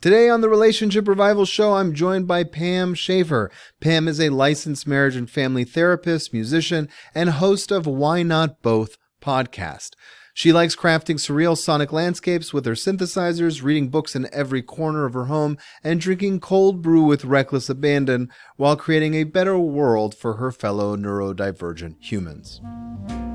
Today on the Relationship Revival Show, I'm joined by Pam Shaffer. Pam is a licensed marriage and family therapist, musician, and host of Why Not Both podcast. She likes crafting surreal sonic landscapes with her synthesizers, reading books in every corner of her home, and drinking cold brew with reckless abandon while creating a better world for her fellow neurodivergent humans.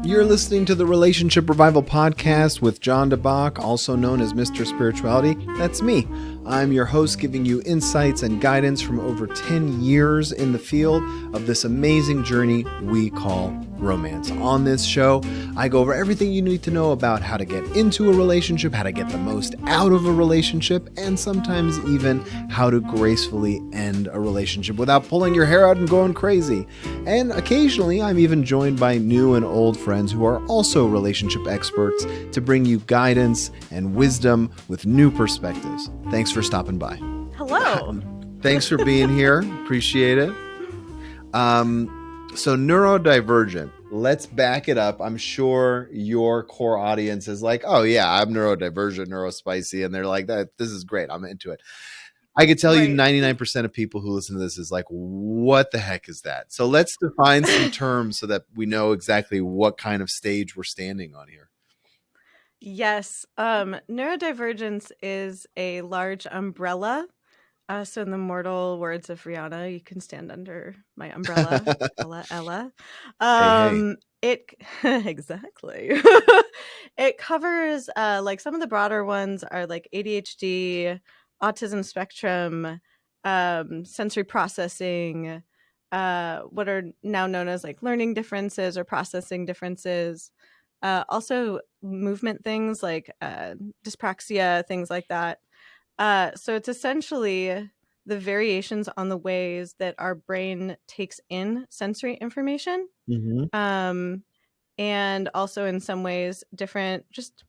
You're listening to the Relationship Revival Podcast with John DeBach, also known as Mr. Spirituality. That's me. I'm your host, giving you insights and guidance from over 10 years in the field of this amazing journey we call romance. On this show, I go over everything you need to know about how to get into a relationship, how to get the most out of a relationship, and sometimes even how to gracefully end a relationship without pulling your hair out and going crazy. And occasionally, I'm even joined by new and old friends who are also relationship experts to bring you guidance and wisdom with new perspectives. Thanks for stopping by. Hello. Thanks for being here. Appreciate it. So neurodivergent, let's back it up. I'm sure your core audience is like, oh yeah, I'm neurodivergent, neurospicy. And they're like, this is great. I'm into it. I could tell you 99% of people who listen to this is like, what the heck is that? So let's define some terms so that we know exactly what kind of stage we're standing on here. Yes. Neurodivergence is a large umbrella. So in the mortal words of Rihanna, you can stand under my umbrella, Ella. Hey. It exactly. It covers like some of the broader ones are like ADHD, autism spectrum, sensory processing, what are now known as like learning differences or processing differences. Also movement things like dyspraxia, things like that. So it's essentially the variations on the ways that our brain takes in sensory information. Mm-hmm. And also in some ways different just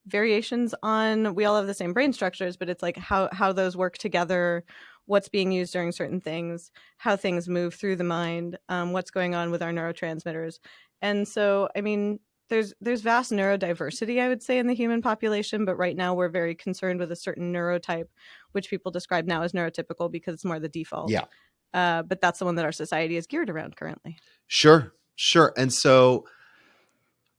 variations on, we all have the same brain structures, but it's like how those work together, what's being used during certain things, how things move through the mind, what's going on with our neurotransmitters. And so, I mean, there's vast neurodiversity, I would say, in the human population, but right now we're very concerned with a certain neurotype, which people describe now as neurotypical because it's more the default. Yeah. But that's the one that our society is geared around currently. Sure. And so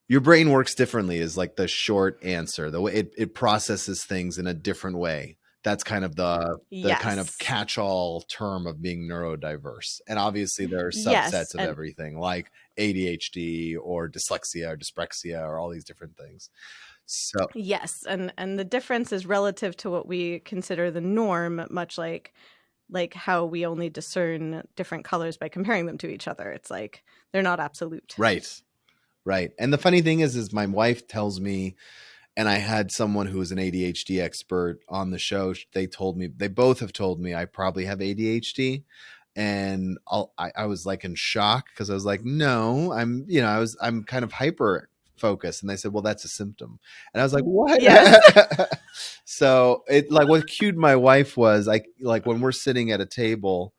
your brain works differently is like the short answer. The way it processes things in a different way. That's kind of the kind of catch-all term of being neurodiverse. And obviously there are subsets of everything like ADHD or dyslexia or dyspraxia or all these different things. So yes, and the difference is relative to what we consider the norm, much like how we only discern different colors by comparing them to each other. It's like they're not absolute. Right. And the funny thing is my wife tells me, and I had someone who was an ADHD expert on the show. They both have told me I probably have ADHD. And I was like in shock because I was like, no, I'm kind of hyper focused. And they said, well, that's a symptom. And I was like, what? Yes. So it like what cued my wife was like when we're sitting at a table,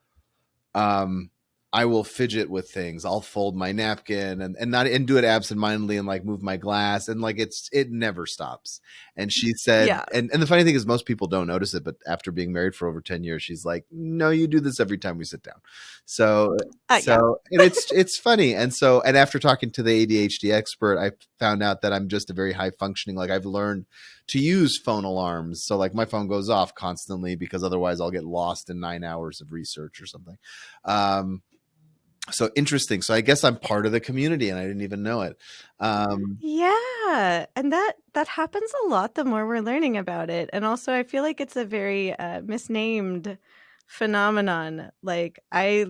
I will fidget with things. I'll fold my napkin and do it absentmindedly and like move my glass and like it never stops. And she said, and the funny thing is most people don't notice it, but after being married for over 10 years, she's like, no, you do this every time we sit down. So and it's funny. And after talking to the ADHD expert, I found out that I'm just a very high functioning, like I've learned to use phone alarms. So like my phone goes off constantly because otherwise I'll get lost in 9 hours of research or something. So interesting. So I guess I'm part of the community and I didn't even know it. Yeah. And that happens a lot the more we're learning about it. And also I feel like it's a very misnamed phenomenon. Like I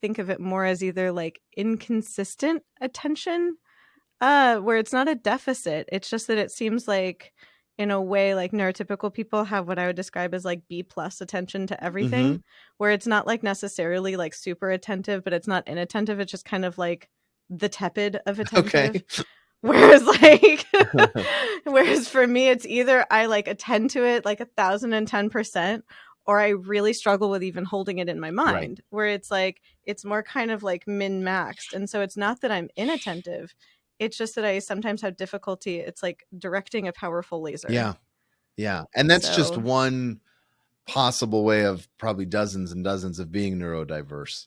think of it more as either like inconsistent attention, where it's not a deficit. It's just that it seems like in a way like neurotypical people have what I would describe as like B+ attention to everything, where it's not like necessarily like super attentive, but it's not inattentive. It's just kind of like the tepid of attentive. Okay. Whereas for me, it's either I like attend to it like 1,010%, or I really struggle with even holding it in my mind, where it's like, it's more kind of like min-maxed. And so it's not that I'm inattentive. It's just that I sometimes have difficulty. It's like directing a powerful laser. Yeah. And that's just one possible way of probably dozens and dozens of being neurodiverse.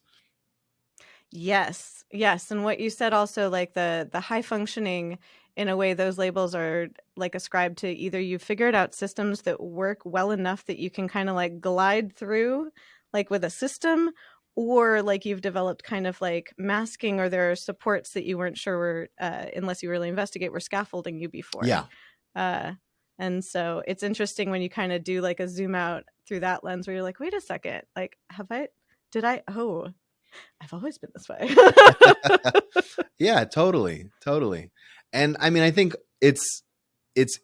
Yes. Yes. And what you said also, like the high functioning, in a way, those labels are like ascribed to either you've figured out systems that work well enough that you can kind of like glide through like with a system, or like you've developed kind of like masking, or there are supports that you weren't sure were, unless you really investigate, were scaffolding you before. Yeah. And so it's interesting when you kind of do like a zoom out through that lens where you're like, wait a second, like, oh, I've always been this way. Yeah, totally. And I mean, I think it's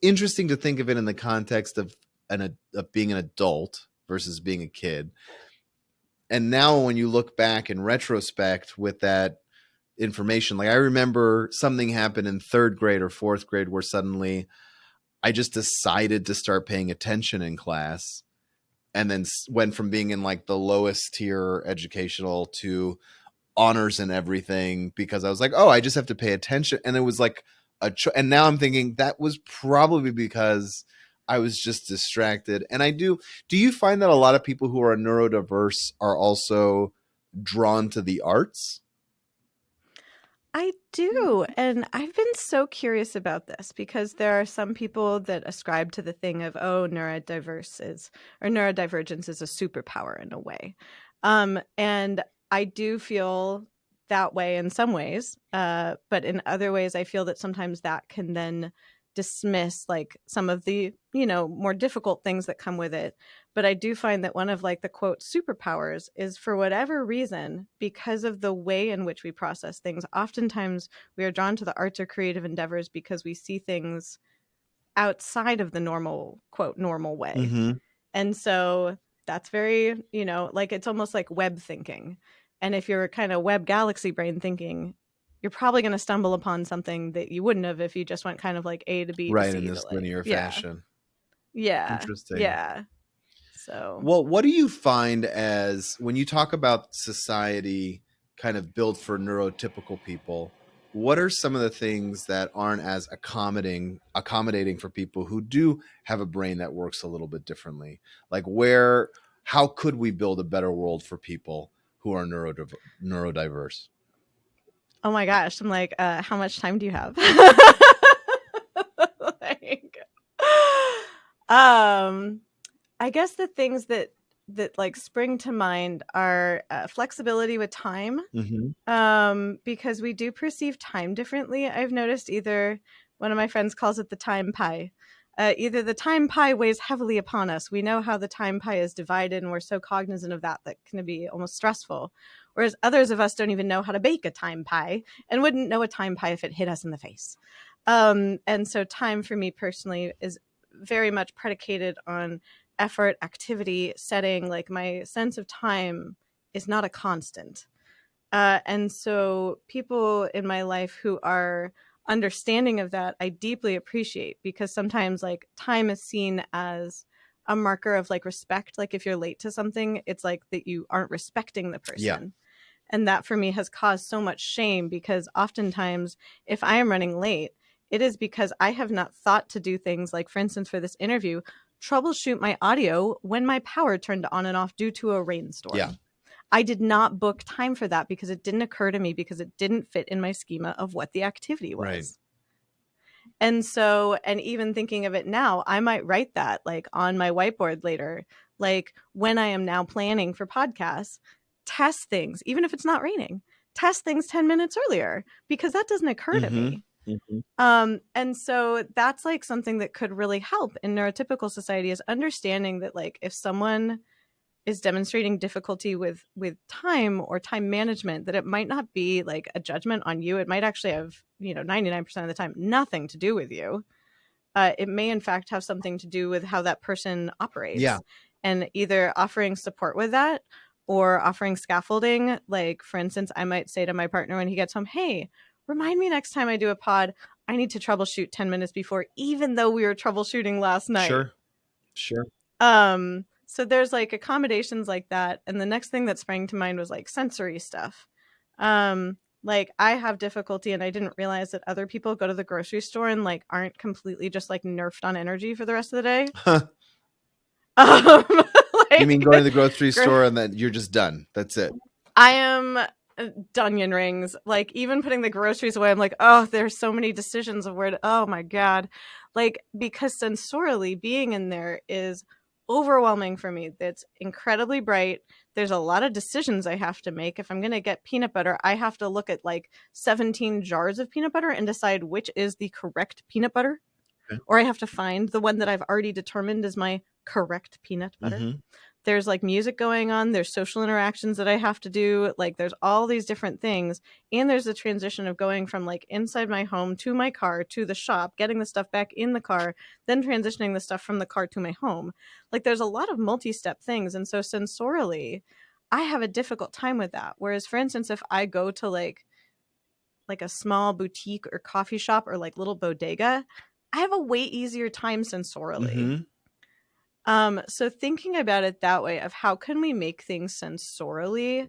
interesting to think of it in the context of being an adult versus being a kid. And now when you look back in retrospect with that information, like I remember something happened in 3rd grade or 4th grade where suddenly I just decided to start paying attention in class, and then went from being in like the lowest tier educational to honors and everything, because I was like, oh, I just have to pay attention. And it was like and now I'm thinking that was probably because I was just distracted. And do you find that a lot of people who are neurodiverse are also drawn to the arts? I do. And I've been so curious about this because there are some people that ascribe to the thing of, oh, neurodivergence is a superpower in a way. And I do feel that way in some ways. But in other ways, I feel that sometimes that can then dismiss like some of the, more difficult things that come with it. But I do find that one of like the quote superpowers is, for whatever reason, because of the way in which we process things, oftentimes we are drawn to the arts or creative endeavors because we see things outside of the normal quote normal way. Mm-hmm. And so that's very, like it's almost like web thinking. And if you're kind of web galaxy brain thinking, you're probably going to stumble upon something that you wouldn't have if you just went kind of like A to B right, to C in this linear fashion. Yeah. Interesting. Yeah. So, well, what do you find as when you talk about society kind of built for neurotypical people? What are some of the things that aren't as accommodating for people who do have a brain that works a little bit differently? Like how could we build a better world for people who are neurodiverse? oh my gosh, I'm like, how much time do you have? like, I guess the things that like spring to mind are flexibility with time. Mm-hmm. Because we do perceive time differently. I've noticed either one of my friends calls it the time pie. Either the time pie weighs heavily upon us. We know how the time pie is divided, and we're so cognizant of that can be almost stressful. Whereas others of us don't even know how to bake a time pie and wouldn't know a time pie if it hit us in the face. And so time for me personally is very much predicated on effort, activity, setting. Like my sense of time is not a constant. And so people in my life who are understanding of that, I deeply appreciate, because sometimes like time is seen as a marker of like respect. Like if you're late to something, it's like that you aren't respecting the person. Yeah. And that for me has caused so much shame, because oftentimes if I am running late, it is because I have not thought to do things like, for instance, for this interview, troubleshoot my audio when my power turned on and off due to a rainstorm. Yeah. I did not book time for that because it didn't occur to me, because it didn't fit in my schema of what the activity was. Right. And so, and even thinking of it now, I might write that like on my whiteboard later, like when I am now planning for podcasts, test things, even if it's not raining, test things 10 minutes earlier, because that doesn't occur to me. Mm-hmm. And so that's like something that could really help in neurotypical society, is understanding that like if someone is demonstrating difficulty with time or time management, that it might not be like a judgment on you. It might actually have, 99% of the time, nothing to do with you. It may in fact have something to do with how that person operates. Yeah. And either offering support with that or offering scaffolding. Like, for instance, I might say to my partner when he gets home, hey, remind me next time I do a pod, I need to troubleshoot 10 minutes before, even though we were troubleshooting last night. Sure. So there's like accommodations like that. And the next thing that sprang to mind was like sensory stuff. Like I have difficulty, and I didn't realize that other people go to the grocery store and like aren't completely just like nerfed on energy for the rest of the day. You mean going to the grocery Gro- store and then you're just done? That's it. I am onion rings. Like, even putting the groceries away, I'm like, oh, there's so many decisions of where to, oh my God. Like, because sensorily being in there is overwhelming for me. It's incredibly bright. There's a lot of decisions I have to make. If I'm going to get peanut butter, I have to look at like 17 jars of peanut butter and decide which is the correct peanut butter. Okay. Or I have to find the one that I've already determined is my correct peanut butter. Mm-hmm. There's like music going on, there's social interactions that I have to do, like there's all these different things, and there's the transition of going from like inside my home to my car to the shop, getting the stuff back in the car, then transitioning the stuff from the car to my home. Like there's a lot of multi-step things, and so sensorily I have a difficult time with that. Whereas for instance, if I go to like a small boutique or coffee shop or like little bodega, I have a way easier time sensorily. Mm-hmm. So thinking about it that way of how can we make things sensorily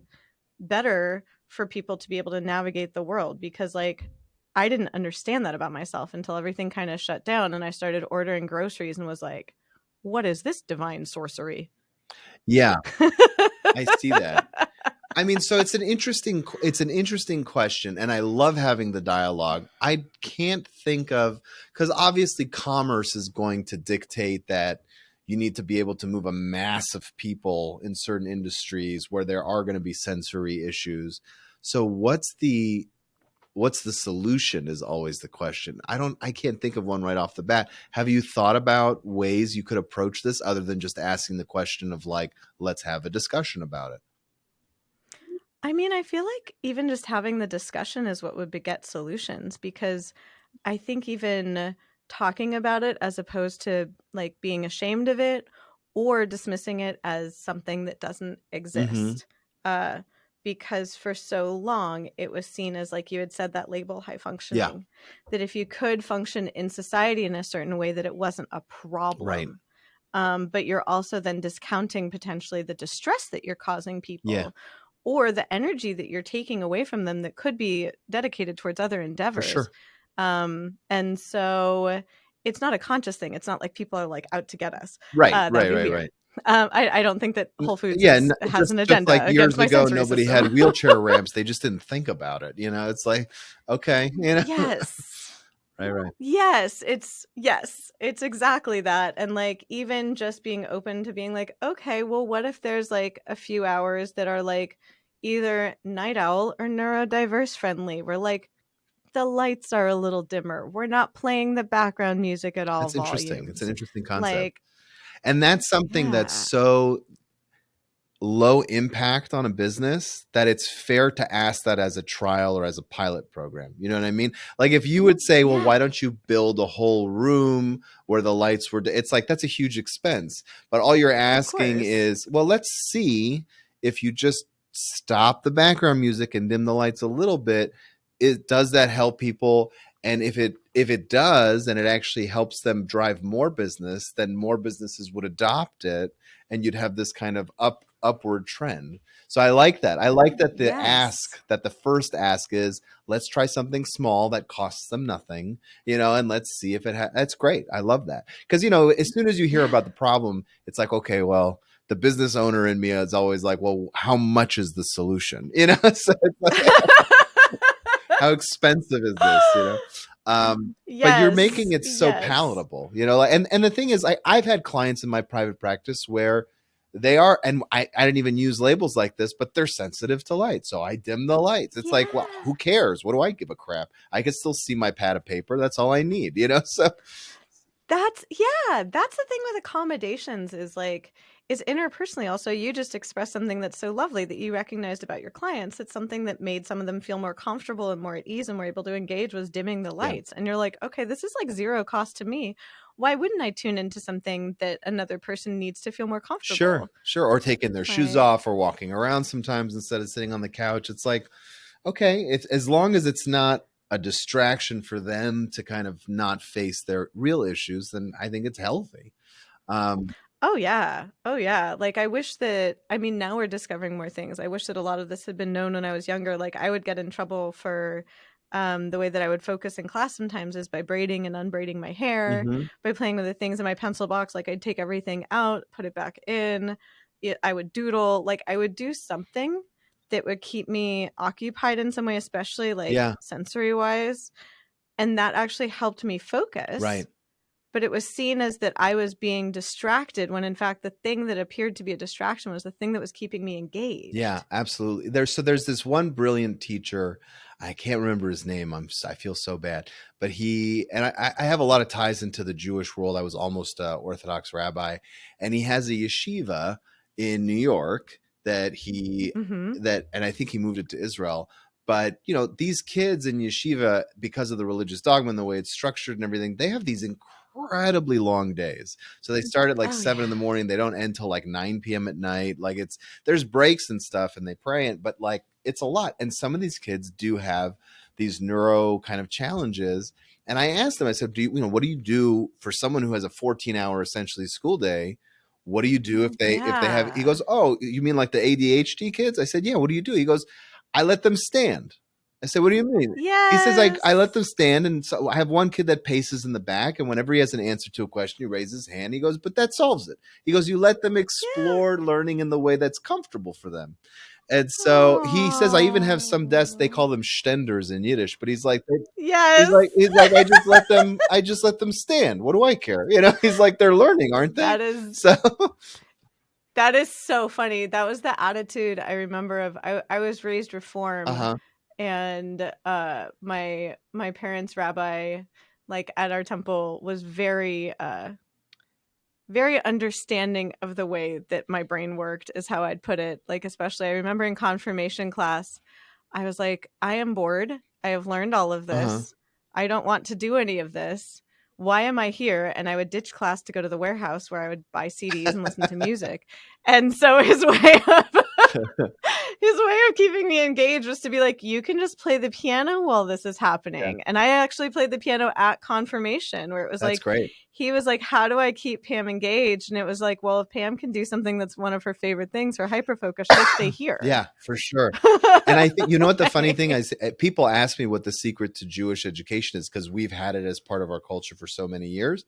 better for people to be able to navigate the world, because like I didn't understand that about myself until everything kind of shut down and I started ordering groceries and was like, what is this divine sorcery? Yeah, I see that. I mean, so it's an interesting question, and I love having the dialogue. I can't think of, because obviously commerce is going to dictate that you need to be able to move a mass of people in certain industries where there are going to be sensory issues. So what's the solution is always the question. I can't think of one right off the bat. Have you thought about ways you could approach this other than just asking the question of like, let's have a discussion about it? I mean, I feel like even just having the discussion is what would beget solutions, because I think even talking about it as opposed to like being ashamed of it or dismissing it as something that doesn't Mm-hmm. exist. Uh, because for so long it was seen as, like you had said, that label high Yeah. functioning, that if you could function in society in a certain way, that it wasn't a Right. problem. But you're also then discounting potentially the distress that you're causing Yeah, people or the energy that you're taking away from them that could be dedicated towards other for endeavors. sure. And so it's not a conscious thing. It's not like people are like out to get us. Right, That would right, be right, weird. right. I don't think that Whole Foods Yeah, has an just like agenda against years my ago, sensory nobody system. had wheelchair ramps. They just didn't think about it. It's like, okay, Yes. right, right. Yes, it's exactly that. And like even just being open to being like, okay, well, what if there's like a few hours that are like either night owl or neurodiverse friendly, where like the lights are a little dimmer, we're not playing the background music at all That's interesting. It's an volumes. interesting concept. Like, And that's something that's yeah, so low impact on a business that it's fair to ask that as a trial or as a pilot program. You know what I mean? Like if you would say, well, yeah, why don't you build a whole room where the lights were, it's like, that's a huge expense. But all you're of asking course. is, well, let's see if you just stop the background music and dim the lights a little bit, does that help people? And if it does, and it actually helps them drive more business, then more businesses would adopt it, and you'd have this kind of upward trend. So I like that. I like that Yes. the first ask is, let's try something small that costs them nothing, and let's see if that's great. I love that. Because as soon as you hear Yeah. about the problem, it's like, okay, well, the business owner in me is always like, well, how much is the solution? So it's like, how expensive is this? But you're making Yes. it so Yes. palatable, like, and the thing is, I've had clients in my private practice where they are, and I didn't even use labels like this, but they're sensitive to light. So I dim the lights. It's like, well, Yeah. who cares? What do I give a crap? I can still see my pad of paper. That's all I need. So That's the thing with accommodations is interpersonally also you just express something that's so lovely that you recognized about your clients. It's something that made some of them feel more comfortable and more at ease and were able to engage, was dimming the yeah, lights. And you're like, okay, this is like zero cost to me. Why wouldn't I tune into something that another person needs to feel more sure, comfortable? sure. Or taking their shoes Like, off or walking around sometimes instead of sitting on the couch. It's like, okay, it's as long as it's not a distraction for them to kind of not face their real issues, then I think it's healthy. Um, oh yeah. Oh yeah. Like I wish that, I mean, now we're discovering more things. I wish that a lot of this had been known when I was younger. Like I would get in trouble for the way that I would focus in class sometimes is by braiding and unbraiding my hair, mhm. by playing with the things in my pencil box. Like I'd take everything out, put it back in. I would doodle, like I would do something that would keep me occupied in some way, especially like Yeah. sensory wise. And that actually helped me focus. Right. But it was seen as that I was being distracted when in fact the thing that appeared to be a distraction was the thing that was keeping me Yeah, engaged. absolutely. There's this one brilliant teacher. I can't remember his name. I feel so bad, but I have a lot of ties into the Jewish world. I was almost a Orthodox rabbi, and he has a yeshiva in New York Mhm. and I think he moved it to Israel. But these kids in yeshiva, because of the religious dogma and the way it's structured and everything, they have these incredibly long days. So they start at like Oh 7 in the yeah. morning. They don't end till like 9 p.m. at night. Like there's breaks and stuff and they pray it, but like it's a lot. And some of these kids do have these neuro kind of challenges. And I asked them, I said, what do you do for someone who has a 14-hour essentially school day? What do you do if they have, he Yeah. goes, oh, you mean like the ADHD kids? I said, yeah, what do you do? He goes, I let them stand. I said, what do you mean? He says, I let Yes. them stand. And so I have one kid that paces in the back. And whenever he has an answer to a question, he raises his hand. He goes, but that solves it. He goes, you let them Yeah. explore learning in the way that's comfortable for them. And so he says, I even have some desks, they Oh. call them stenders in Yiddish, but he's like, Yes. he's like, I just let them stand. What do I care? He's like, they're learning, aren't they? That is So, that is so funny. That was the attitude I remember of I was raised reform, uh-huh. and my parents' rabbi, like at our temple, was very understanding of the way that my brain worked, is how I'd put it. Like, especially I remember in confirmation class, I was like, I am bored. I have learned all of Uh-huh. this. I don't want to do any of this. Why am I here? And I would ditch class to go to the warehouse where I would buy CDs and listen to music. And so his way of keeping me engaged was to be like, you can just play the piano while this is Yeah, happening. And I actually played the piano at confirmation, where it was that's like, great. he was like, how do I keep Pam engaged? And it was like, well, if Pam can do something that's one of her favorite things, her hyperfocus, she'll stay here. Yeah, for sure. And I think, what the funny thing is, people ask me what the secret to Jewish education is because we've had it as part of our culture for so many years.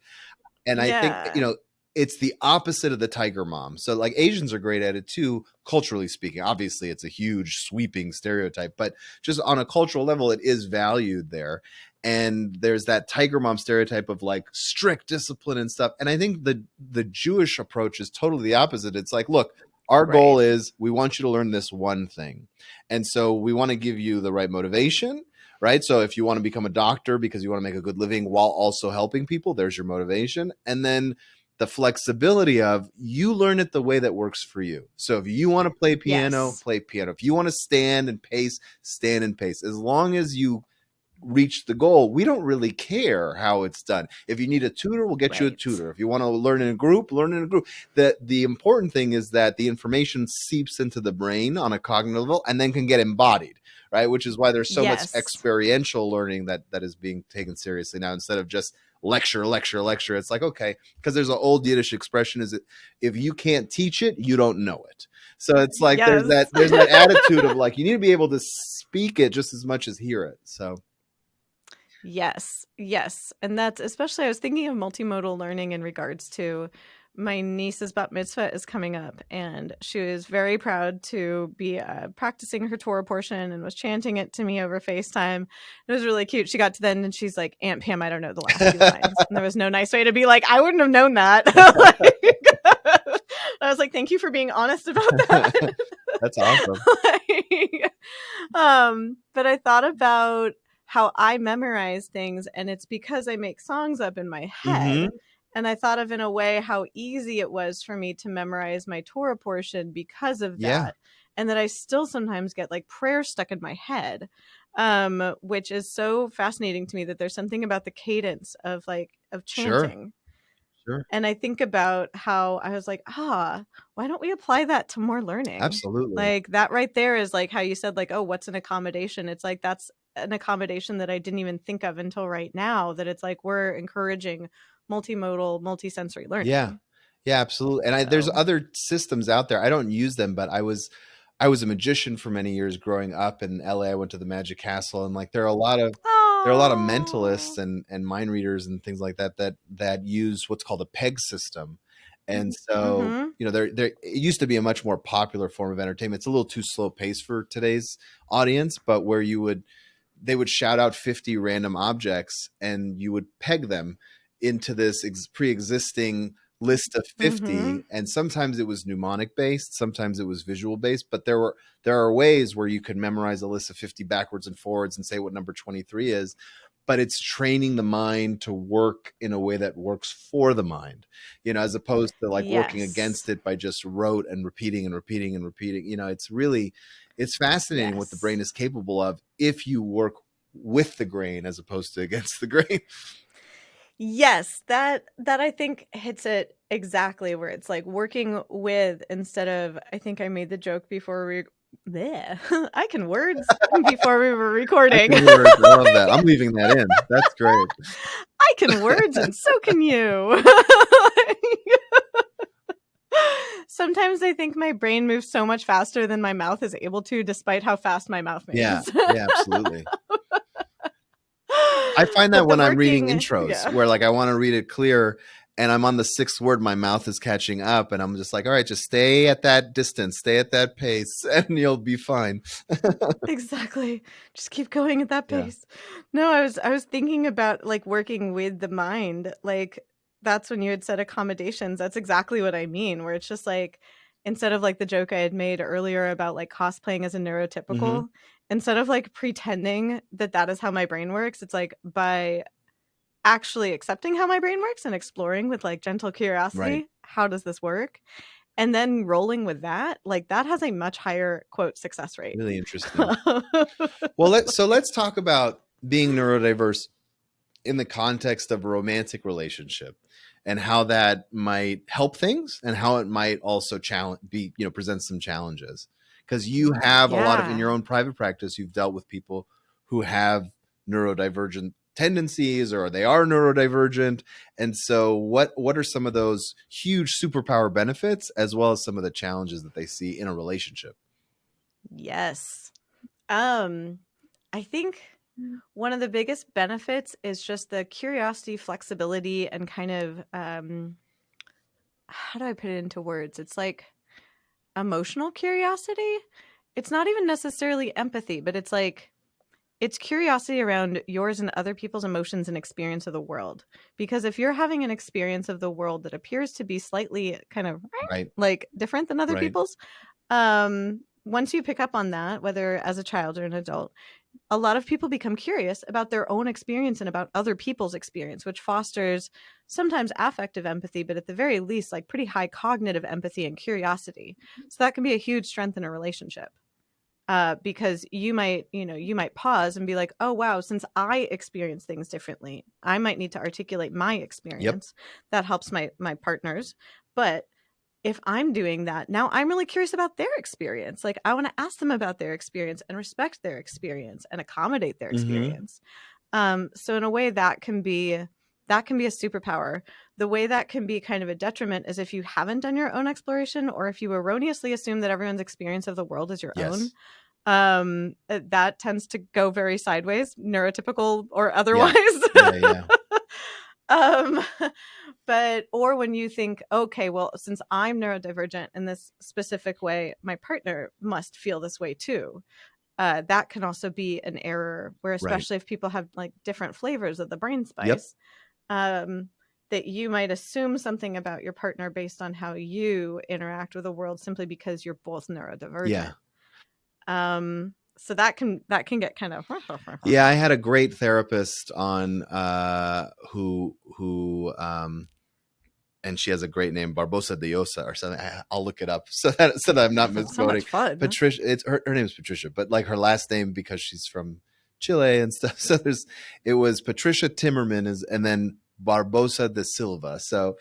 And I think, Yeah. it's the opposite of the tiger mom. So like Asians are great at it too, culturally speaking. Obviously, it's a huge sweeping stereotype, but just on a cultural level, it is valued there. And there's that tiger mom stereotype of like strict discipline and stuff. And I think the Jewish approach is totally the opposite. It's like, look, our goal Right. is we want you to learn this one thing. And so we want to give you the right motivation, right? So if you want to become a doctor because you want to make a good living while also helping people, there's your motivation. And then the flexibility of you learn it the way that works for you. So if you want to play piano, Yes. play piano. If you want to stand and pace, stand and pace. As long as you reach the goal, we don't really care how it's done. If you need a tutor, we'll get you a Right. tutor. If you want to learn in a group, learn in a group. The important thing is that the information seeps into the brain on a cognitive level and then can get embodied, right? Which is why there's so much Yes. experiential learning that is being taken seriously now instead of just lecture, lecture, lecture. It's like, okay, because there's an old Yiddish expression is that if you can't teach it, you don't know it. So it's like there's Yes. that attitude of like you need to be able to speak it just as much as hear it. So Yes, yes. And that's especially, I was thinking of multimodal learning in regards to my niece's bat mitzvah is coming up, and she was very proud to be practicing her Torah portion and was chanting it to me over FaceTime. It was really cute. She got to the end and she's like, Aunt Pam, I don't know the last few lines. And there was no nice way to be like, I wouldn't have known that. I was like, thank you for being honest about that. that's awesome. Like, but I thought about how I memorize things, and it's because I make songs up in my head. Hmm. And I thought of, in a way, how easy it was for me to memorize my Torah portion because of Yeah, that. And that I still sometimes get like prayer stuck in my head, which is so fascinating to me, that there's something about the cadence of sure, chanting. sure, And I think about how I was like, why don't we apply that to more learning? absolutely. Like, that right there is like how you said, like, oh, what's an accommodation? It's like, that's an accommodation that I didn't even think of until right now, that it's like we're encouraging multimodal, multisensory Yeah, learning. yeah, absolutely. And there's So, other systems out there. I don't use them, but I was a magician for many years growing up in LA. I went to the Magic Castle, and like there are a lot of mentalists oh, and mind readers and things like that use what's called a peg system. And so, Mm-hmm. there it used to be a much more popular form of entertainment. It's a little too slow paced for today's audience, but where they would shout out 50 random objects and you would peg them into this pre-existing list of Mm-hmm. 50, and sometimes it was mnemonic based, sometimes it was visual based, but there are ways where you could memorize a list of 50 backwards and forwards and say what number 23 is, but it's training the mind to work in a way that works for the mind, as opposed to like working against Yes. it by just rote and repeating and repeating and repeating. It's fascinating what the brain Yes. is capable of if you work with the grain as opposed to against the grain. Yes, that I think hits it exactly where it's like working with instead of, I think I made the joke before we bleh, I can words before we were I recording. can words. I love that. I'm leaving that in. That's great. I can words and so can you. Sometimes I think my brain moves so much faster than my mouth is able to, despite how fast my mouth Yeah. moves. Yeah, absolutely. I find that But the when I'm reading working, intros yeah. where like I want to read it clear and I'm on the sixth word, my mouth is catching up and I'm just like, all right, just stay at that distance, stay at that pace and you'll be fine. Exactly. Just keep going at that Yeah. pace. No, I was thinking about like working with the mind. Like that's when you had said accommodations. That's exactly what I mean, where it's just like instead of like the joke I had made earlier about like cosplaying as a Mm-hmm. neurotypical, instead of like pretending that that is how my brain works, it's like by actually accepting how my brain works and exploring with like gentle Right. curiosity, how does this work? And then rolling with that, like that has a much higher quote success rate. Really interesting. Well, let's talk about being neurodiverse in the context of a romantic relationship and how that might help things and how it might also present some challenges, because you have a lot of in Yeah. your own private practice you've dealt with people who have neurodivergent tendencies or they are neurodivergent, and so what are some of those huge superpower benefits as well as some of the challenges that they see in a relationship? Yes. Um, I think one of the biggest benefits is just the curiosity, flexibility, and kind of how do I put it into words? It's like emotional curiosity. It's not even necessarily empathy, but it's like it's curiosity around yours and other people's emotions and experience of the world. Because if you're having an experience of the world that appears to be slightly kind of Right. like different than other Right. people's, once you pick up on that, whether as a child or an adult, a lot of people become curious about their own experience and about other people's experience, which fosters sometimes affective empathy, but at the very least, like pretty high cognitive empathy and curiosity. So that can be a huge strength in a relationship. Because you might pause and be like, oh wow, since I experience things differently, I might need to articulate my Yep. experience. That helps my partners. But if I'm doing that, now I'm really curious about their experience. Like I want to ask them about their experience and respect their experience and accommodate their Mm-hmm. experience. So in a way that can be a superpower. The way that can be kind of a detriment is if you haven't done your own exploration or if you erroneously assume that everyone's experience of the world is your own. Yes. That tends to go very sideways, neurotypical or Yeah. otherwise. Yeah. Yeah. um but or when you think, okay, well, since I'm neurodivergent in this specific way, my partner must feel this way too. That can also be an error where, Right. especially if people have like different flavors of the brain Yep. spice, um that you might assume something about your partner based on how you interact with the world simply because you're both Yeah. neurodivergent. So that can get kind of Yeah, I had a great therapist on who and she has a great name, Barbosa de Yosa or something. I'll look it up so that I'm not so much misquoting. fun. Patricia, it's her name is Patricia, but like her last name because she's from Chile and stuff. So it was Patricia Timmerman and then Barbosa de Silva. So,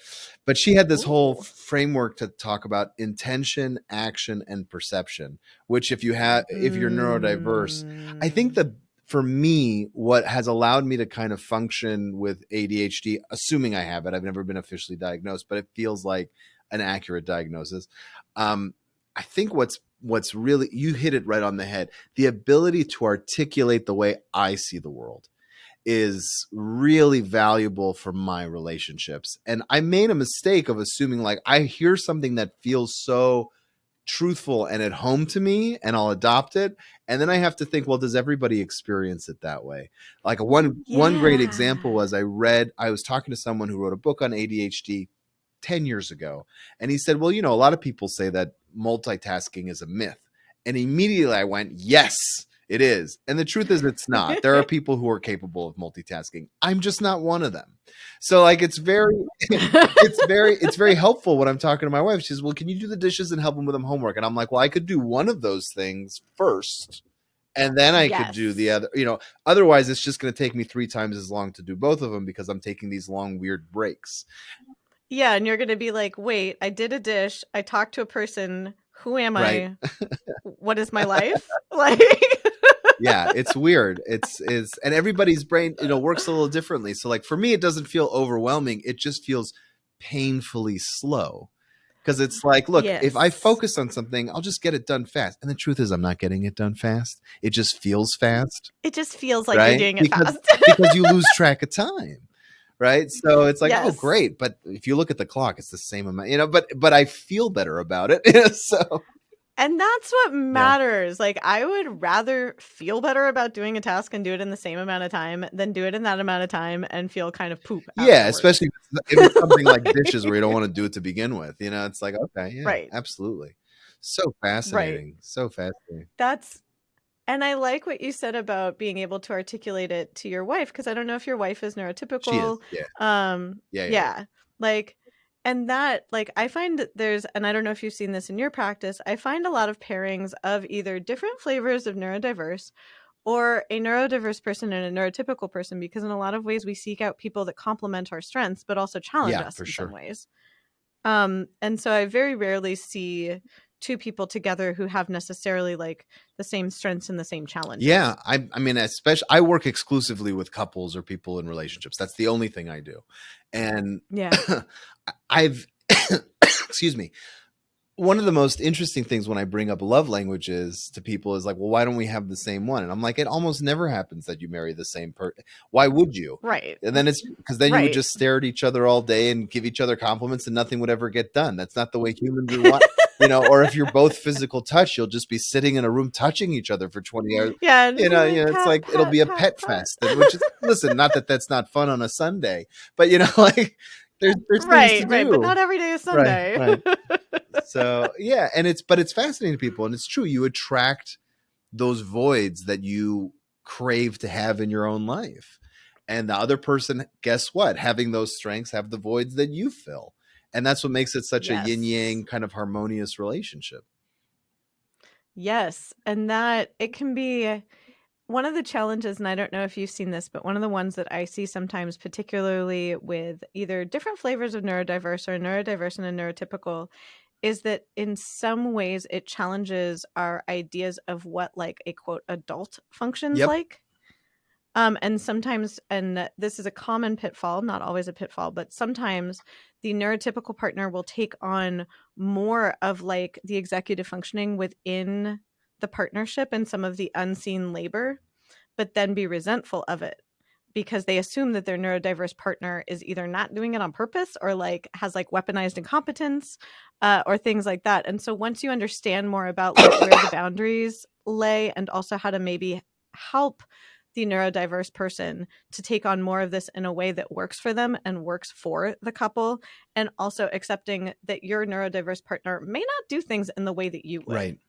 but she had this whole Ooh. framework to talk about intention, action, and perception. Which if you're neurodiverse, I think Mm. the for me, what has allowed me to kind of function with ADHD, assuming I have it, I've never been officially diagnosed, but it feels like an accurate diagnosis. Um, I think what's really, you hit it right on the head, the ability to articulate the way I see the world is really valuable for my relationships. And I made a mistake of assuming like I hear something that feels so truthful and at home to me and I'll adopt it, and then I have to think, well, does everybody experience it that way? Like one great example Yeah. was I was talking to someone who wrote a book on ADHD 10 years ago, and he said, well, you know, a lot of people say that multitasking is a myth. And immediately I went, yes, it is. And the truth is it's not. There are people who are capable of multitasking. I'm just not one of them. So like it's very it's very helpful when I'm talking to my wife. She says, well, can you do the dishes and help them with them homework? And I'm like, well, I could do one of those things first, and then I could do the Yes. other. You know, otherwise it's just going to take me 3 times as long to do both of them because I'm taking these long weird breaks. Yeah, and you're gonna be like, wait, I did a dish, I talked to a person, who am Right. I? What is my life? Like Yeah, it's weird. It's and everybody's brain, you know, works a little differently. So like for me, it doesn't feel overwhelming. It just feels painfully slow. Because it's like, look, if I Yes. focus on something, I'll just get it done fast. And the truth is I'm not getting it done fast. It just feels fast, It just feels like you're right? doing it fast. Because you lose track of time. Right. So it's like, oh Yes. great. But if you look at the clock, it's the same amount, you know, but I feel better about it. So And that's what yeah. matters. Like, I would rather feel better about doing a task and do it in the same amount of time than do it in that amount of time and feel kind of poop Yeah, afterwards. especially if it's something like dishes where you don't want to do it to begin with. You know, it's like, okay, yeah, Right. absolutely. So Right. fascinating. So fascinating. That's And I like what you said about being able to articulate it to your wife, because I don't know if your wife is She is. neurotypical. Yeah. Yeah. Yeah. Like, and that, like, I find that and I don't know if you've seen this in your practice, I find a lot of pairings of either different flavors of neurodiverse or a neurodiverse person and a neurotypical person, because in a lot of ways we seek out people that complement our strengths, but also challenge Yeah, us for in some sure. ways. And so I very rarely see two people together who have necessarily like the same strengths and the same Yeah. challenges. I mean, especially I work exclusively with couples or people in relationships. That's the only thing I do. And Yeah. I've excuse me. One of the most interesting things when I bring up love languages to people is like, well, why don't we have the same one? And I'm like, it almost never happens that you marry the same person. Why would you? Right. And then it's because then you would Right. just stare at each other all day and give each other compliments and nothing would ever get done. That's not the way humans are. You know, or if you're both physical touch, you'll just be sitting in a room touching each other for 20 hours. Yeah. And It's pat, like it'll pat, be a pat, pet pat. fest, and which is listen, not that that's not fun on a Sunday, but you know, like there's things to Right. Right. But do. not every day is Right, Sunday. right. So yeah, and it's fascinating to people, and it's true. You attract those voids that you crave to have in your own life, and the other person, guess what? Having those strengths have the voids that you fill, and that's what makes it such a yin Yes. yang kind of harmonious relationship. Yes. And that it can be one of the challenges, and I don't know if you've seen this, but one of the ones that I see sometimes, particularly with either different flavors of neurodiverse or neurodiverse and a neurotypical, is that in some ways it challenges our ideas of what like a quote adult functions Yep. like. And sometimes, and this is a common pitfall, not always a pitfall, but sometimes the neurotypical partner will take on more of like the executive functioning within the partnership and some of the unseen labor, but then be resentful of it because they assume that their neurodiverse partner is either not doing it on purpose or like has like weaponized incompetence or things like that. And so once you understand more about like where the boundaries lay and also how to maybe help the neurodiverse person to take on more of this in a way that works for them and works for the couple, and also accepting that your neurodiverse partner may not do things in the way that you would. Right.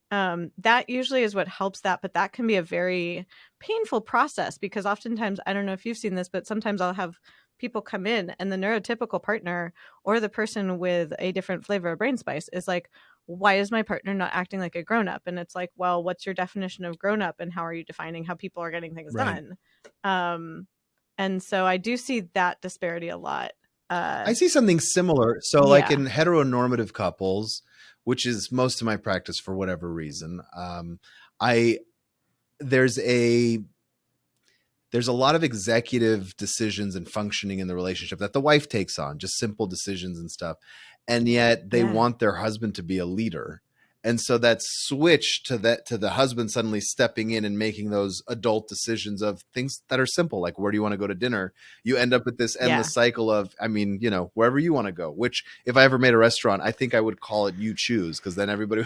That usually is what helps that, but that can be a very painful process because oftentimes, I don't know if you've seen this, but sometimes I'll have people come in and the neurotypical partner or the person with a different flavor of brain spice is like, why is my partner not acting like a grown-up? And it's like, well, what's your definition of grown-up and how are you defining how people are getting things Right. done? And so I do see that disparity a lot. I see something similar. So, like Yeah. in heteronormative couples, which is most of my practice for whatever reason, I there's a there's a lot of executive decisions and functioning in the relationship that the wife takes on, just simple decisions and stuff, and yet they Yeah. want their husband to be a leader. And so that switch to the husband suddenly stepping in and making those adult decisions of things that are simple, like where do you want to go to dinner? You end up with this endless Yeah. cycle of, I mean, wherever you want to go, which if I ever made a restaurant, I think I would call it You Choose, because then everybody,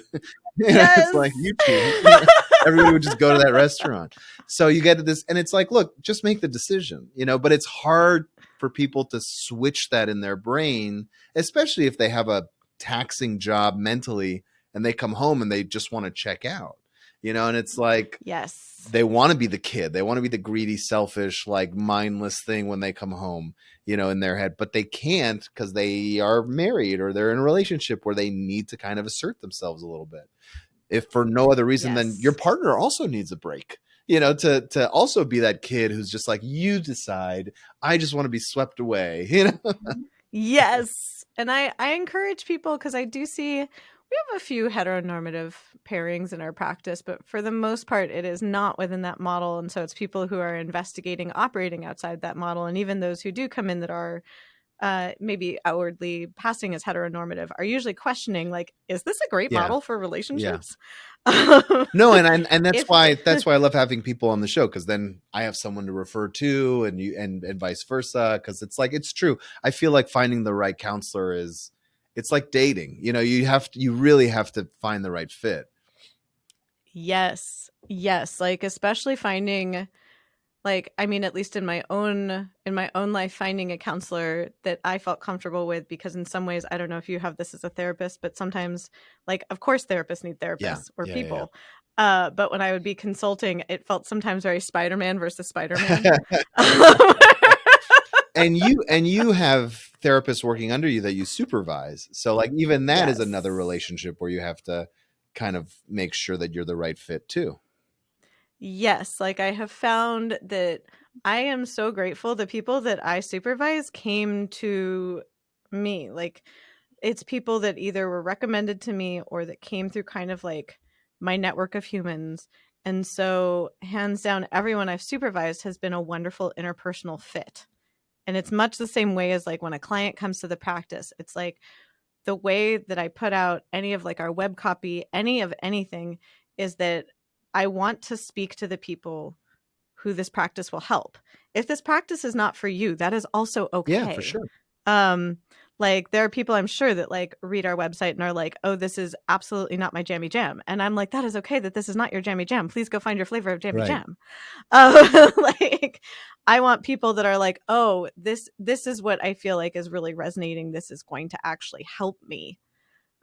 it's like Yes. you choose. Everybody would just go to that restaurant. So you get to this, and it's like, look, just make the decision, but it's hard for people to switch that in their brain, especially if they have a taxing job mentally and they come home and they just want to check out, and it's like, Yes. they want to be the kid. They want to be the greedy, selfish, like mindless thing when they come home, in their head, but they can't because they are married or they're in a relationship where they need to kind of assert themselves a little bit. If for no other reason than your Yes. partner also needs a break, to also be that kid who's just like, you decide, I just want to be swept away, Yes. And I encourage people, because I do see we have a few heteronormative pairings in our practice, but for the most part, it is not within that model. And so it's people who are investigating operating outside that model. And even those who do come in that are maybe outwardly passing as heteronormative are usually questioning, like, is this a great Yeah. model for relationships? No, and that's If- why I love having people on the show, because then I have someone to refer to, and and vice versa, because it's like, it's true. I feel like finding the right counselor it's like dating. You really have to find the right fit. Yes. Like, especially finding, like, I mean, at least in my own life, finding a counselor that I felt comfortable with, because in some ways, I don't know if you have this as a therapist, but sometimes, like, of course therapists need therapists or people. But when I would be consulting, it felt sometimes very Spider-Man versus Spider-Man. And you have therapists working under you that you supervise. So like, even that is Yes. another relationship where you have to kind of make sure that you're the right fit too. Yes, like, I have found that I am so grateful the people that I supervise came to me. Like, it's people that either were recommended to me or that came through kind of like my network of humans. And so, hands down, everyone I've supervised has been a wonderful interpersonal fit. And it's much the same way as like when a client comes to the practice. It's like the way that I put out any of like our web copy, any of anything, is that I want to speak to the people who this practice will help. If this practice is not for you, that is also okay. Yeah, for sure. Like, there are people I'm sure that like read our website and are like, oh, this is absolutely not my jammy jam. And I'm like, that is okay that this is not your jammy jam. Please go find your flavor of jammy jam. Like, I want people that are like, oh, this is what I feel like is really resonating. This is going to actually help me.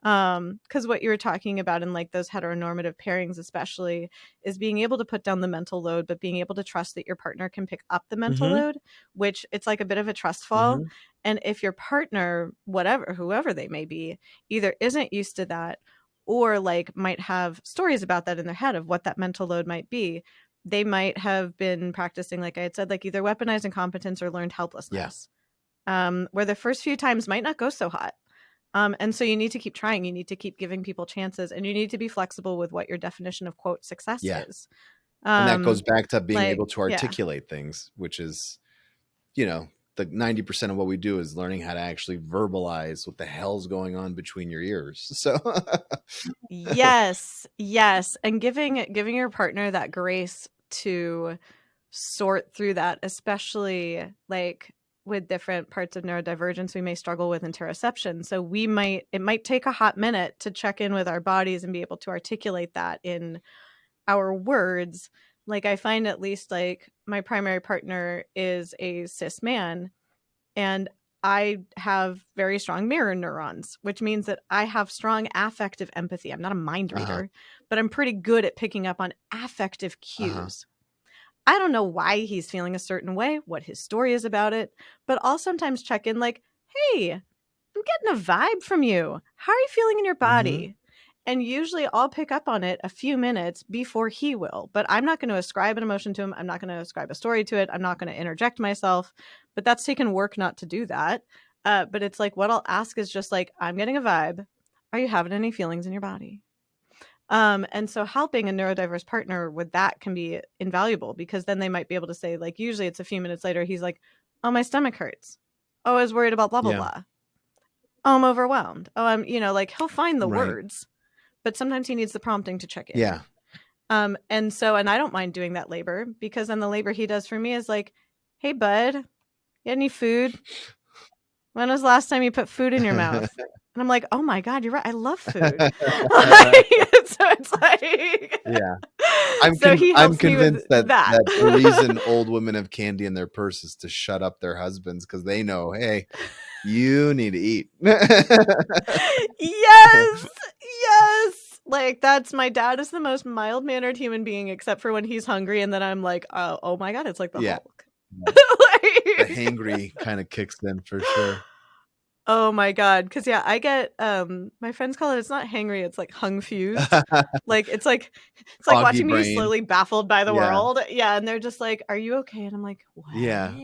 Because what you were talking about in like those heteronormative pairings especially is being able to put down the mental load, but being able to trust that your partner can pick up the mental load, which it's like a bit of a trust fall. And if your partner, whoever they may be, either isn't used to that or like might have stories about that in their head of what that mental load might be, they might have been practicing, like I had said, like either weaponized incompetence or learned helplessness, where the first few times might not go so hot. And so you need to keep trying. You need to keep giving people chances, and you need to be flexible with what your definition of quote success is. And that goes back to being able to yeah. articulate things, which is, the 90% of what we do is learning how to actually verbalize what the hell's going on between your ears. So Yes. And giving your partner that grace to sort through that, especially like with different parts of neurodivergence, we may struggle with interoception. So it might take a hot minute to check in with our bodies and be able to articulate that in our words. Like, I find at least like my primary partner is a cis man, and I have very strong mirror neurons, which means that I have strong affective empathy. I'm not a mind reader, but I'm pretty good at picking up on affective cues. I don't know why he's feeling a certain way, what his story is about it, but I'll sometimes check in like, hey, I'm getting a vibe from you. How are you feeling in your body? And usually I'll pick up on it a few minutes before he will, but I'm not going to ascribe an emotion to him. I'm not going to ascribe a story to it. I'm not going to interject myself, but that's taken work not to do that. But it's like, what I'll ask is just like, I'm getting a vibe. Are you having any feelings in your body? And so helping a neurodiverse partner with that can be invaluable, because then they might be able to say, like, usually it's a few minutes later, he's like, oh, my stomach hurts. Oh, I was worried about blah, blah, blah. Oh, I'm overwhelmed. Oh, I'm, like, he'll find the words, but sometimes he needs the prompting to check in. Yeah. And I don't mind doing that labor, because then the labor he does for me is like, hey, bud, you got any food? When was the last time you put food in your mouth? And I'm like, oh my God, you're right. I love food. So it's like, Yeah. so he I'm helps me convinced with that the reason old women have candy in their purse is to shut up their husbands, because they know, hey, you need to eat. Yes. Like, that's, my dad is the most mild-mannered human being, except for when he's hungry, and then I'm like, oh my God, it's like the Hulk. The hangry kind of kicks in for sure. Oh my God. Because yeah, I get my friends call it's not hangry, it's like hung fused. Like it's like watching me slowly baffled by the world. Yeah, and they're just like, are you okay? And I'm like, what? Yeah.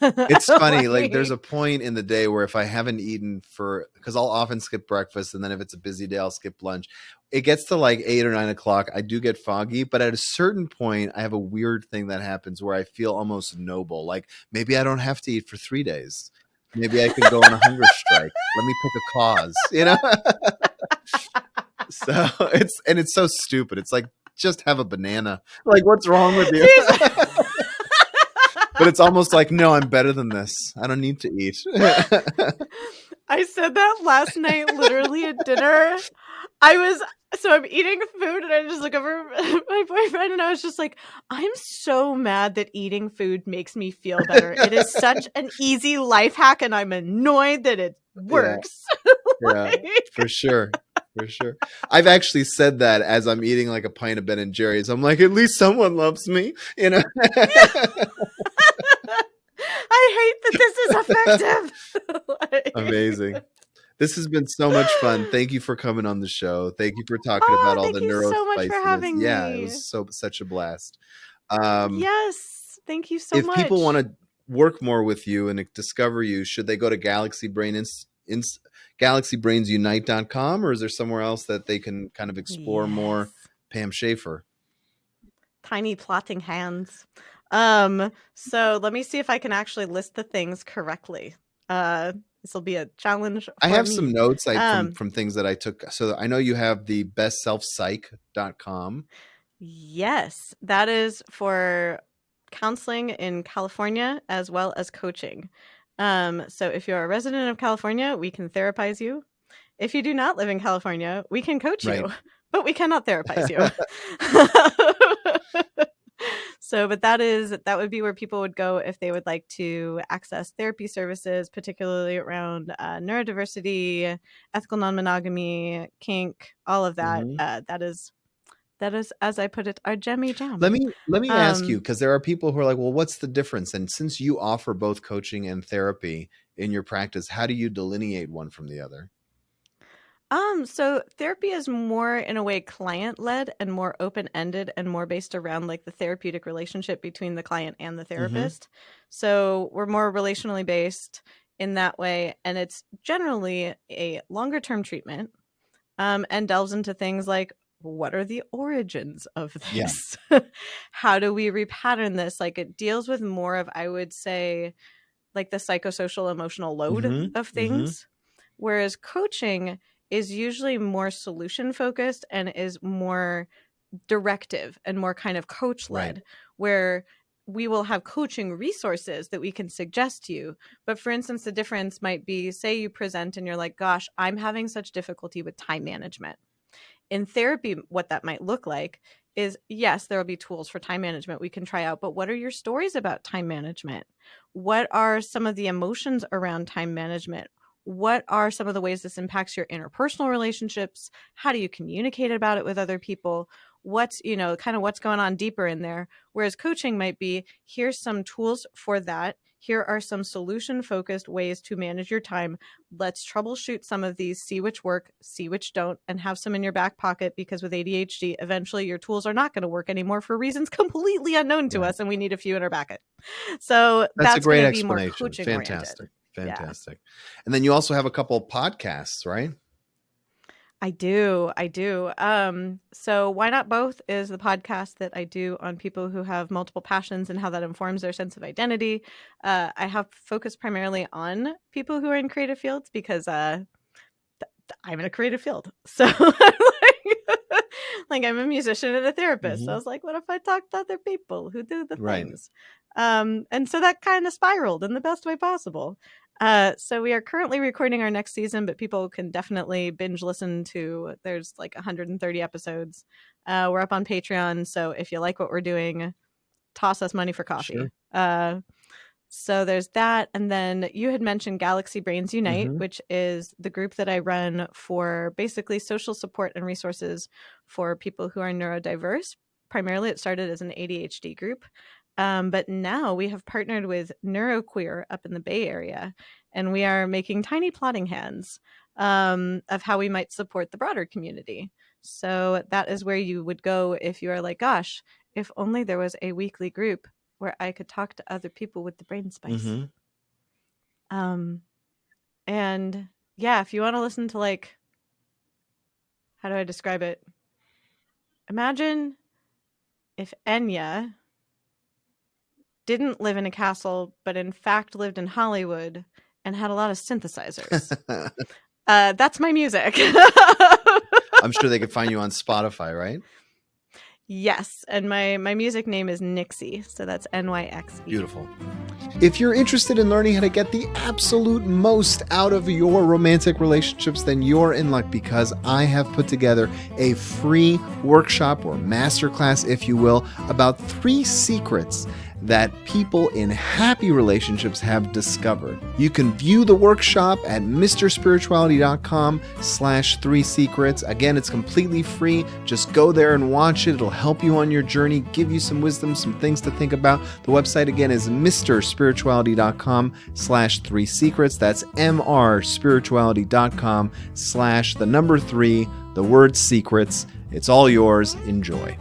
It's funny, like there's a point in the day where if I haven't eaten because I'll often skip breakfast, and then if it's a busy day, I'll skip lunch. It gets to like 8 or 9 o'clock. I do get foggy, but at a certain point, I have a weird thing that happens where I feel almost noble. Like maybe I don't have to eat for 3 days. Maybe I could go on a hunger strike. Let me pick a cause, you know? So it's so stupid. It's like, just have a banana. Like, what's wrong with you? But it's almost like, no, I'm better than this. I don't need to eat. I said that last night, literally at dinner. I'm eating food, and I just look over my boyfriend, and I was just like, I'm so mad that eating food makes me feel better. It is such an easy life hack, and I'm annoyed that it works. Yeah, for sure. For sure. I've actually said that as I'm eating like a pint of Ben & Jerry's. I'm like, at least someone loves me, you know? I hate that this is effective. Amazing. This has been so much fun. Thank you for coming on the show. Thank you for talking about all the neurospiciness. So much for having me. Yeah, it was such a blast. Yes, thank you so much. If people want to work more with you and discover you, should they go to GalaxyBrainsUnite.com, or is there somewhere else that they can kind of explore more Pam Shaffer? Tiny plotting hands. So let me see if I can actually list the things correctly. This will be a challenge. I have some notes from things that I took. So I know you have the bestselfpsych.com. Yes, that is for counseling in California as well as coaching. So if you're a resident of California, we can therapize you. If you do not live in California, we can coach you, but we cannot therapize you. But that would be where people would go if they would like to access therapy services, particularly around neurodiversity, ethical non-monogamy, kink, all of that. That is, as I put it, our Jemmy Jam. Let me ask you, because there are people who are like, well, what's the difference? And since you offer both coaching and therapy in your practice, how do you delineate one from the other? So therapy is more, in a way, client-led and more open-ended and more based around like the therapeutic relationship between the client and the therapist. So we're more relationally based in that way. And it's generally a longer-term treatment, and delves into things like, what are the origins of this? Yeah. How do we repattern this? Like, it deals with more of, I would say, like the psychosocial emotional load of things. Whereas coaching is usually more solution focused and is more directive and more kind of coach led, where we will have coaching resources that we can suggest to you. But for instance, the difference might be, say you present and you're like, gosh, I'm having such difficulty with time management. In therapy, what that might look like is, yes, there will be tools for time management we can try out, but what are your stories about time management? What are some of the emotions around time management? What are some of the ways this impacts your interpersonal relationships? How do you communicate about it with other people? What's, kind of what's going on deeper in there? Whereas coaching might be, here's some tools for that. Here are some solution-focused ways to manage your time. Let's troubleshoot some of these, see which work, see which don't, and have some in your back pocket, because with ADHD, eventually your tools are not going to work anymore for reasons completely unknown to us, and we need a few in our bucket. So that's a great going to be more explanation. coaching Fantastic. oriented. Fantastic. Yeah. And then you also have a couple of podcasts, right? I do. So Why Not Both is the podcast that I do on people who have multiple passions and how that informs their sense of identity. I have focused primarily on people who are in creative fields because I'm in a creative field. So Like, I'm a musician and a therapist. So I Mhm. was like, what if I talk to other people who do the Right. things? And so that kind of spiraled in the best way possible. So we are currently recording our next season, but people can definitely binge listen to, there's like 130 episodes. We're up on Patreon. So if you like what we're doing, toss us money for coffee. Sure. So there's that. And then you had mentioned Galaxy Brains Unite, Mhm. which is the group that I run for basically social support and resources for people who are neurodiverse. Primarily, it started as an ADHD group. But now we have partnered with NeuroQueer up in the Bay Area, and we are making tiny plotting hands of how we might support the broader community. So that is where you would go if you are like, gosh, if only there was a weekly group where I could talk to other people with the brain spice. Mhm. And yeah, if you want to listen to, like, how do I describe it? Imagine if Enya didn't live in a castle, but in fact lived in Hollywood and had a lot of synthesizers. That's my music. I'm sure they could find you on Spotify, right? Yes, and my music name is Nixie, so that's Nyxe. Beautiful. If you're interested in learning how to get the absolute most out of your romantic relationships, then you're in luck, because I have put together a free workshop or masterclass, if you will, about 3 secrets that people in happy relationships have discovered. You can view the workshop at mrspirituality.com/3 secrets. Again, it's completely free. Just go there and watch it. It'll help you on your journey, give you some wisdom, some things to think about. The website again is mrspirituality.com/3 secrets. That's mrspirituality.com/3, the word secrets. It's all yours. Enjoy.